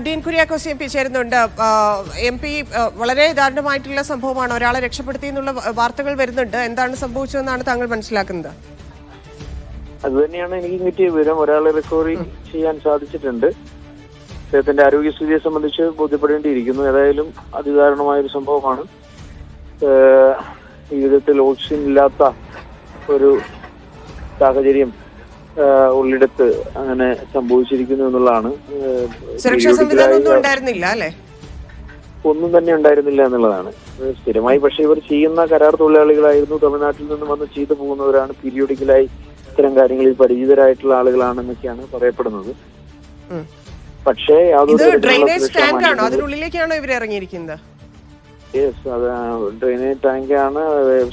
Dean Kuriakose M P ചേരുന്നുണ്ട്. M P, വളരെ ദാരുണമായിട്ടുള്ള സംഭവമാണ്, ഒരാളെ രക്ഷപ്പെടുത്തി എന്നുള്ള വാർത്തകൾ വരുന്നുണ്ട്. എന്താണ് സംഭവിച്ചതെന്നാണ് താങ്കൾ മനസ്സിലാക്കുന്നത്? അത് തന്നെയാണ് എനിക്ക് കിട്ടിയ വിവരം. ഒരാളെ റിക്കവറി ചെയ്യാൻ സാധിച്ചിട്ടുണ്ട്. അദ്ദേഹത്തിന്റെ ആരോഗ്യസ്ഥിതിയെ സംബന്ധിച്ച് ബോധ്യപ്പെടേണ്ടിയിരിക്കുന്നു. ഏതായാലും അതിദാരുണമായൊരു സംഭവമാണ്. ജീവിതത്തിൽ ഓക്സിജൻ ഇല്ലാത്ത ഒരു സാഹചര്യം ഉള്ളിടത്ത് അങ്ങനെ സംഭവിച്ചിരിക്കുന്നു എന്നുള്ളതാണ്. സുരക്ഷാ സംവിധാനം ഒന്നും ഉണ്ടായിരുന്നില്ല അല്ലേ? ഒന്നും തന്നെ ഉണ്ടായിരുന്നില്ല എന്നുള്ളതാണ് സ്ഥിരമായി. പക്ഷെ ഇവർ ചെയ്യുന്ന കരാർ തൊഴിലാളികളായിരുന്നു, തമിഴ്നാട്ടിൽ നിന്ന് വന്ന് ചെയ്തു പോകുന്നവരാണ്, പീരിയോഡിക്കലായി ഇത്തരം കാര്യങ്ങളിൽ പരിചിതരായിട്ടുള്ള ആളുകളാണെന്നൊക്കെയാണ് പറയപ്പെടുന്നത്. പക്ഷേ ഡ്രെയിനേജ് ടാങ്ക് ആണോ, അതിനുള്ളിലേക്കാണോ ഇവർ ഇറങ്ങിയിരിക്കുന്നത്? അത് ഡ്രെയിനേജ് ടാങ്കാണ്,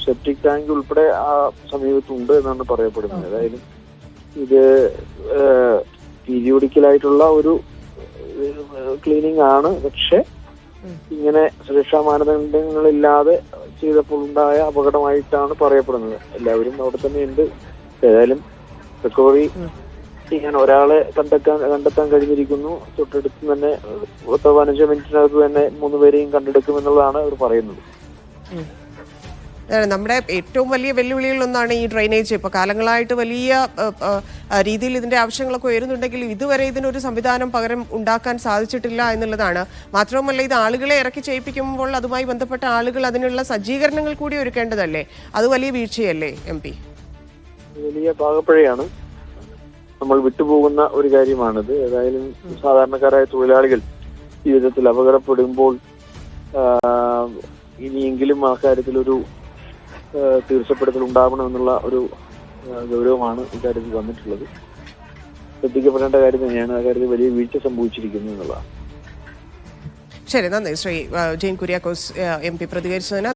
സെപ്റ്റിക് ടാങ്ക് ഉൾപ്പെടെ ആ സമീപത്തുണ്ട് എന്നാണ് പറയപ്പെടുന്നത്. ഏതായാലും ഇത് പീരിയോഡിക്കലായിട്ടുള്ള ഒരു ക്ലീനിങ് ആണ്. പക്ഷെ ഇങ്ങനെ സുരക്ഷാ മാനദണ്ഡങ്ങളില്ലാതെ ചെയ്തപ്പോൾ ഉണ്ടായ അപകടമായിട്ടാണ് പറയപ്പെടുന്നത്. എല്ലാവരും അവിടെ തന്നെ ഉണ്ട്. ഏതായാലും റിക്കവറി ചെയ്യാൻ ഒരാളെ കണ്ടെത്താൻ കഴിഞ്ഞിരിക്കുന്നു. തൊട്ടടുത്ത് തന്നെ 15 മിനിറ്റിനകത്ത് തന്നെ 3 പേരെയും കണ്ടെടുക്കുമെന്നുള്ളതാണ് അവർ പറയുന്നത്. നമ്മുടെ ഏറ്റവും വലിയ വെല്ലുവിളികളൊന്നാണ് ഈ ഡ്രെയിനേജ്. ഇപ്പോൾ കാലങ്ങളായിട്ട് വലിയ രീതിയിൽ ഇതിന്റെ ആവശ്യങ്ങളൊക്കെ ഉയരുന്നുണ്ടെങ്കിലും ഇതുവരെ ഇതിനൊരു സംവിധാനം പകരം ഉണ്ടാക്കാൻ സാധിച്ചിട്ടില്ല എന്നുള്ളതാണ്. മാത്രവുമല്ല, ഇത് ആളുകളെ ഇറക്കി ചെയ്യിപ്പിക്കുമ്പോൾ അതുമായി ബന്ധപ്പെട്ട ആളുകൾ അതിനുള്ള സജ്ജീകരണങ്ങൾ കൂടി ഒരുക്കേണ്ടതല്ലേ? അത് വലിയ വീഴ്ചയല്ലേ എം പി? വലിയ പാകപ്പിഴയാണ്, നമ്മൾ വിട്ടുപോകുന്ന ഒരു കാര്യമാണിത്. ഏതായാലും സാധാരണക്കാരായ തൊഴിലാളികൾ ജീവിതത്തിൽ അപകടപ്പെടുമ്പോൾ ഇനിയെങ്കിലും ആ കാര്യത്തിലൊരു തീർച്ചപ്പെടുത്തൽ ഉണ്ടാവണമെന്നുള്ള ഒരു ഗൗരവമാണ് ഇക്കാര്യത്തിൽ വന്നിട്ടുള്ളത്. ശ്രദ്ധിക്കപ്പെടേണ്ട കാര്യം തന്നെയാണ്. ആ കാര്യത്തിൽ വലിയ വീഴ്ച സംഭവിച്ചിരിക്കുന്നു എന്നുള്ളതാണ്. ശരി, നന്ദി ശ്രീ ഡീൻ കുര്യാക്കോസ് എം പി പ്രതികരിച്ചതിന്.